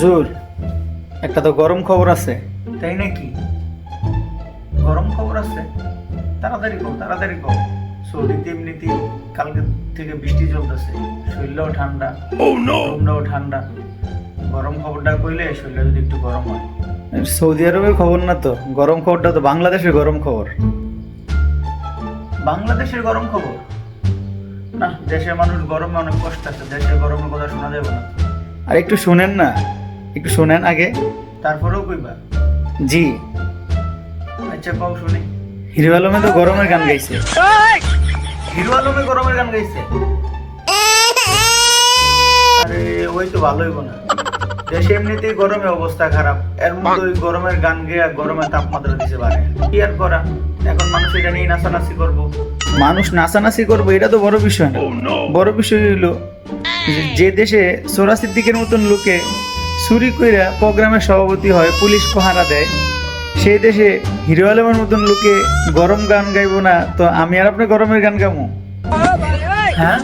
জোর একটা তো গরম খবর আছে। তাই নাকি? গরম খবর আছে? তাড়াতাড়ি কও। সৌদিতে এমনিতেই কালকে থেকে বৃষ্টি চলতেছে, শরীরটাও ঠান্ডা, রুমটাও ঠান্ডা। গরম খবরটা কইলে শরীরটা যদি একটু গরম হয়। সৌদি আরবের খবর না তো, গরম খবরটা তো বাংলাদেশের গরম খবর। বাংলাদেশের গরম খবর? না, দেশের মানুষ গরমে অনেক কষ্ট আছে, দেশের গরমের কথা শোনা যাবে না। আর একটু শুনেন না, একটু শোনেন আগে, তারপরেও কইবা। জি আচ্ছা, কও শুনি। হিরো আলমে তো গরমের গান গাইছে। হিরো আলমে গরমের গান গাইছে? আরে ওই তো ভালোই না, দেশে এমনিতেই গরমে অবস্থা খারাপ, এর মধ্যে ওই গরমের গান গেয়ে গরমের তাপমাত্রা দিতে পারে। কি আর করা, এখন মানুষ এটা নিয়ে নাচানাচি করবো। মানুষ নাচানাচি করবো এটা তো বড় বিষয় না। বড় বিষয় হইলো যে দেশে সোরা সিদ্দিকের মতন লোকে চুরি কইরা প্রোগ্রামের সভাপতি হয়, পুলিশ পাহারা দেয়, সেই দেশে হিরো আলমের মতন লোকে গরম গান গাইবো না তো আমি আর আপনি গরমের গান গাবো? হ্যাঁ